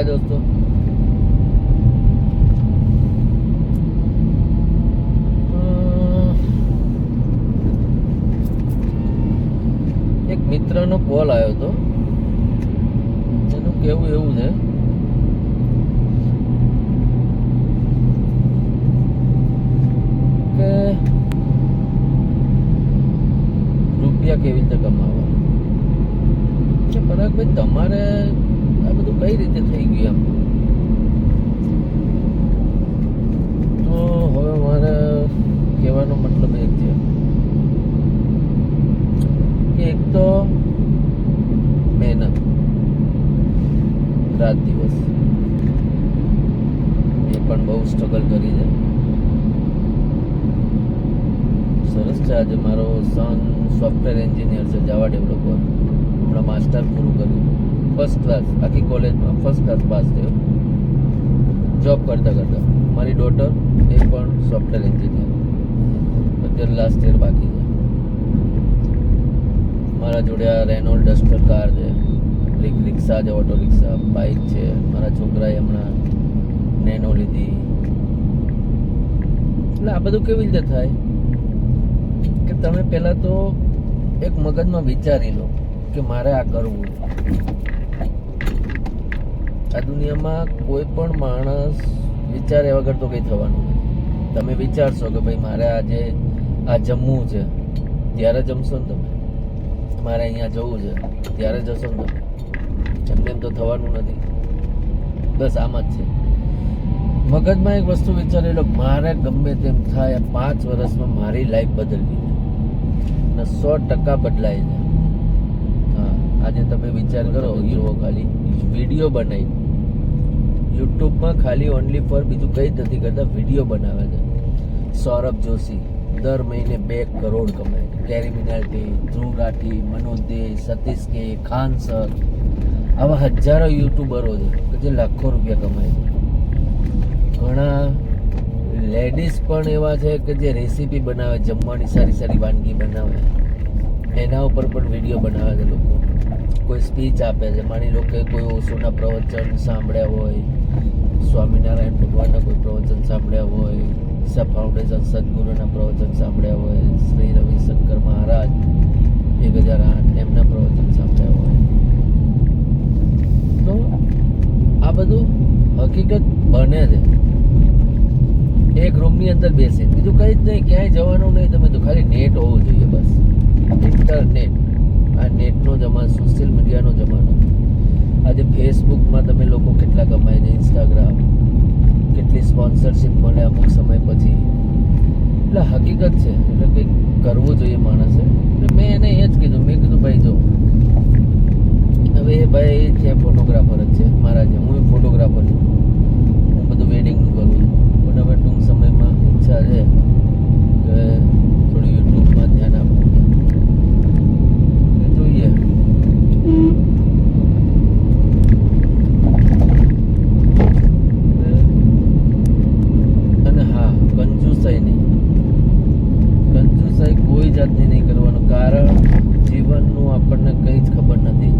हाय दोस्तों, એક મિત્રનો કોલ આવ્યો હતો. એનું કેવું એવું છે કે રૂપિયા કેવી રીતે કમાવા. કે પરાગભાઈ તમારે આ બધું કઈ રીતે થઈ ગયું એમ. તો હવે મારે કહેવાનો મતલબ એક છે કે એક તો મહેનત રાત દિવસ, એ પણ બહુ સ્ટ્રગલ કરી છે. સરસ છે. આજે મારો સન સોફ્ટવેર એન્જિનિયર છે, જાવા ડેવલપર. હમણાં માસ્ટર પૂરું કર્યું, ફર્સ્ટ ક્લાસ, આખી કોલેજમાં ફર્સ્ટ ક્લાસ પાસ થયો જોબ કરતા કરતા. મારી ડોટર એ પણ સોફ્ટવેર એન્જિનિયર, અત્યારે લાસ્ટ યર બાકી છે. મારા જોડે આ રેનોલ્ડ ડસ્ટર કાર છે, રિક્ષા છે, ઓટો રિક્ષા, બાઇક છે. મારા છોકરાએ હમણાં નેનો લીધી. એટલે આ બધું કેવી રીતે થાય કે તમે પહેલાં તો એક મગજમાં વિચારી લો કે મારે આ કરવું. આ દુનિયામાં કોઈ પણ માણસ વિચાર્યા વગર તો કંઈ થવાનું નથી. તમે વિચારશો કે ભાઈ મારે આજે આ જમવું છે, ત્યારે જમશો ને તમે. મારે અહીંયા જવું છે, ત્યારે જશો ને તમે. એમને એમ તો થવાનું નથી. બસ આમ જ છે. મગજમાં એક વસ્તુ વિચારી લો, મારે ગમે તેમ થાય 5 વર્ષમાં મારી લાઈફ બદલવી છે ને 100% બદલાય છે. હા, આજે તમે વિચાર કરો, જુઓ, ખાલી વિડીયો બનાવી યુટ્યુબમાં, ખાલી ઓનલી ફોર બીજું કંઈ જ નથી કરતા, વિડીયો બનાવે છે. સૌરભ જોશી દર મહિને 2 કરોડ કમાય છે. કેરી મિનાટી, ધ્રુવ રાઠી, મનોજ દે, સતીશ કે, ખાન સર, આવા હજારો યુટ્યુબરો છે કે જે લાખો રૂપિયા કમાય છે. ઘણા લેડીઝ પણ એવા છે કે જે રેસીપી બનાવે, જમવાની સારી સારી વાનગી બનાવે, એના ઉપર પણ વિડીયો બનાવે છે લોકો. કોઈ સ્પીચ આપે છે, માની લો કે કોઈ ઓશોના પ્રવચન સાંભળ્યા હોય, સ્વામિનારાયણ ભગવાનના કોઈ પ્રવચન સાંભળ્યા હોય, ઈશા ફાઉન્ડેશન સદગુરુના પ્રવચન સાંભળ્યા હોય, શ્રી રવિશંકર મહારાજ 1008 એમના પ્રવચન સાંભળ્યા હોય. તો આ બધું હકીકત બને છે. એક રૂમની અંદર બેસે, બીજું કંઈ જ નહીં, ક્યાંય જવાનું નહીં. તમે તો ખાલી નેટ હોવું જોઈએ, બસ. ઇન્ટરનેટ, આ નેટનો જમાનો, સોશિયલ મીડિયાનો જમાનો. આજે ફેસબુકમાં તમે લોકો કેટલા કમાય છે, ઇન્સ્ટાગ્રામ, કેટલી સ્પોન્સરશિપ મળે અમુક સમય પછી. એટલે હકીકત છે. એટલે કંઈક કરવું જોઈએ માણસે. એટલે મેં એને એ જ કીધું, મેં કીધું ભાઈ જો, હવે એ ભાઈ છે ફોટોગ્રાફર જ છે મારા જે, હું ફોટોગ્રાફર છું, હું બધું વેડિંગનું કરું છું. પણ હવે ટૂંક સમયમાં ઈચ્છા છે કે થોડું યુટ્યુબમાં ધ્યાન આપવું છે. જોઈએ. અને હા, કંજુસાઈ નહીં, કંજુસાઈ કોઈ જાતની નહીં કરવાનું. કારણ જીવનનું આપણને કંઈ જ ખબર નથી.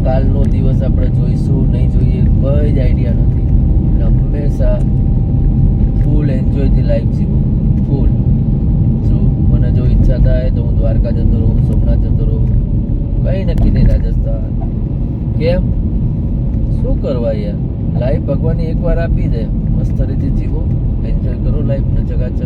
કાલનો દિવસ આપણે જોઈશું નહીં જોઈએ, કોઈ જ આઈડિયા નથી. એટલે હંમેશા ફૂલ એન્જોયથી લાઈફ જીવો, ફૂલ. શું મને જો ઈચ્છા થાય તો હું દ્વારકા જતો રહું, સોમનાથ જતો રહું, કંઈ નક્કી નહીં. રાજસ્થાન કેમ, શું કરવા યાર. લાઈફ ભગવાને એકવાર આપી દે, મસ્ત રીતે જીવો, એન્જોય કરો લાઈફને ચકાચક.